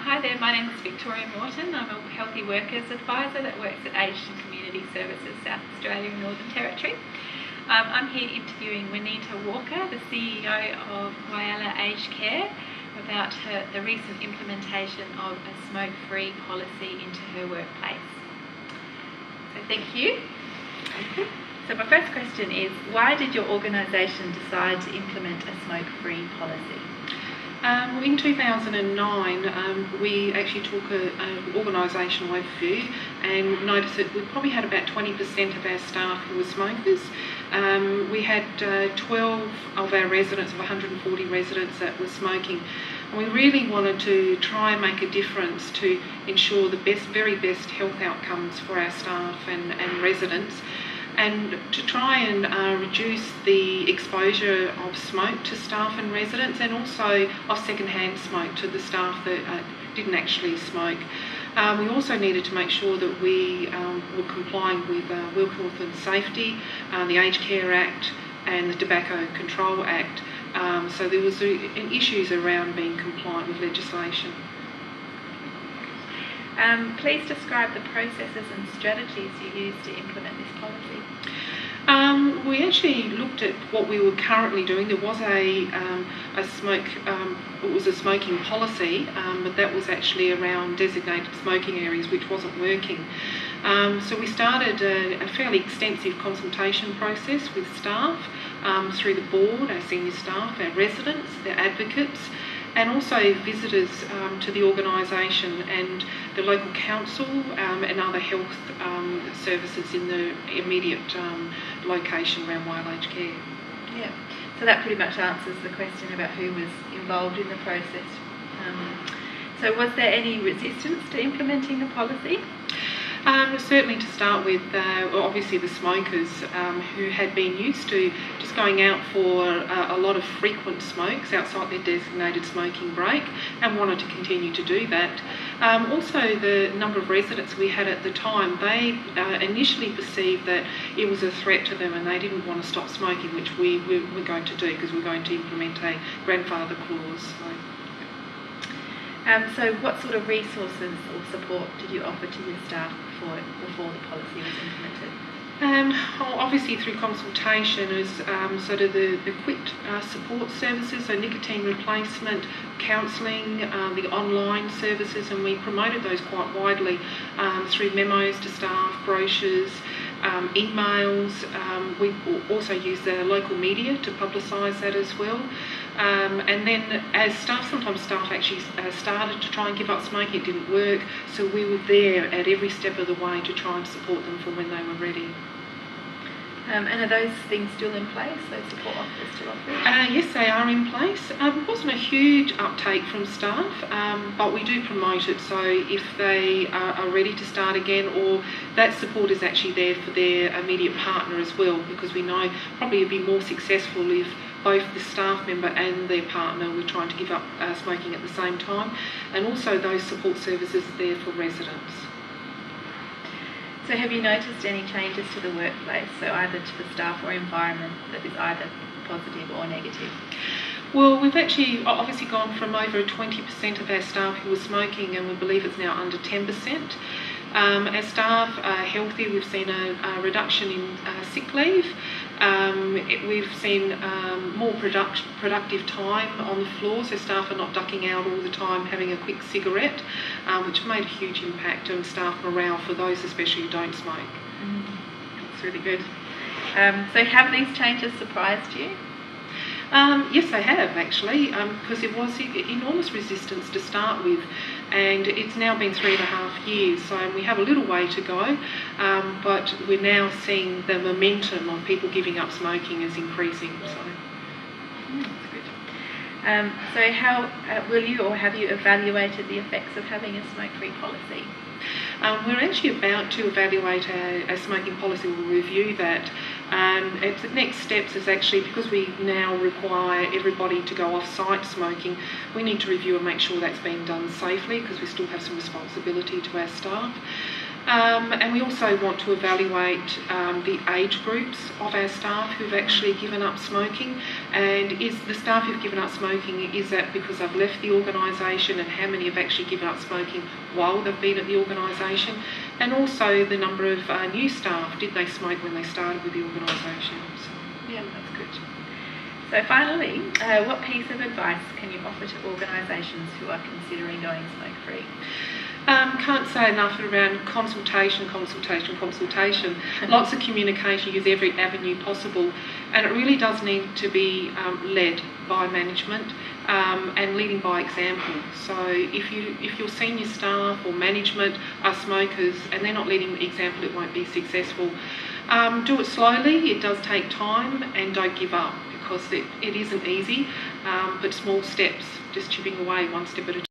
Hi there, my name is Victoria Morton. I'm a Healthy Workers Advisor that works at Aged and Community Services South Australia and Northern Territory. I'm here interviewing Juanita Walker, the CEO of Whyalla Aged Care, about the recent implementation of a smoke-free policy into her workplace. So thank you. So my first question is, why did your organisation decide to implement a smoke-free policy? In 2009, we actually took an organisational overview and noticed that we probably had about 20% of our staff who were smokers. We had 12 of our residents, of 140 residents, that were smoking. And we really wanted to try and make a difference to ensure the very best health outcomes for our staff and residents, and to try and reduce the exposure of smoke to staff and residents, and also of second-hand smoke to the staff that didn't actually smoke. We also needed to make sure that we were complying with Work Health and Safety, the Aged Care Act and the Tobacco Control Act. So there was issues around being compliant with legislation. Please describe the processes and strategies you used to implement this policy. We actually looked at what we were currently doing. There was it was a smoking policy, but that was actually around designated smoking areas, which wasn't working. So we started a fairly extensive consultation process with staff, through the board, our senior staff, our residents, their advocates, and also visitors to the organisation and the local council and other health services in the immediate location around Whyalla Aged Care. Yeah, so that pretty much answers the question about who was involved in the process. So was there any resistance to implementing the policy? Certainly to start with, obviously the smokers who had been used to just going out for a lot of frequent smokes outside their designated smoking break and wanted to continue to do that. Also the number of residents we had at the time, they initially perceived that it was a threat to them and they didn't want to stop smoking, which we were going to do because we're going to implement a grandfather clause. So what sort of resources or support did you offer to your staff before the policy was implemented? Obviously through consultation is sort of the quick support services, so nicotine replacement, counselling, the online services, and we promoted those quite widely through memos to staff, brochures, emails. We also used the local media to publicise that as well. And then as sometimes staff actually started to try and give up smoking, it didn't work, so we were there at every step of the way to try and support them for when they were ready. And are those things still in place, those support offers still offered? Yes, they are in place. It wasn't a huge uptake from staff, but we do promote it, so if they are ready to start again, or that support is actually there for their immediate partner as well, because we know probably it'd be more successful if both the staff member and their partner were trying to give up smoking at the same time, and also those support services are there for residents. So have you noticed any changes to the workplace, so either to the staff or environment, that is either positive or negative? Well, we've actually obviously gone from over 20% of our staff who were smoking, and we believe it's now under 10%. Our staff are healthy. We've seen a reduction in sick leave. We've seen more productive time on the floor, so staff are not ducking out all the time having a quick cigarette, which made a huge impact on staff morale for those especially who don't smoke. That's really good. So have these changes surprised you? Yes, they have actually, because there was enormous resistance to start with, and it's now been 3.5 years, so we have a little way to go, but we're now seeing the momentum of people giving up smoking is increasing. So. That's good. So how will you or have you evaluated the effects of having a smoke-free policy? We're actually about to evaluate our smoking policy. We'll review that. The next steps is actually, because we now require everybody to go off-site smoking, we need to review and make sure that's being done safely, because we still have some responsibility to our staff. And we also want to evaluate the age groups of our staff who've actually given up smoking, and is the staff who've given up smoking, is that because they've left the organisation, and how many have actually given up smoking while they've been at the organisation, and also the number of new staff, did they smoke when they started with the organisation? So, Yeah, that's good. So finally, what piece of advice can you offer to organisations who are considering going smoke-free? Can't say enough around consultation. Lots of communication, use every avenue possible, and it really does need to be led by management and leading by example. So if your senior staff or management are smokers and they're not leading the example, it won't be successful. Do it slowly, it does take time, and don't give up, because it isn't easy, but small steps, just chipping away one step at a time.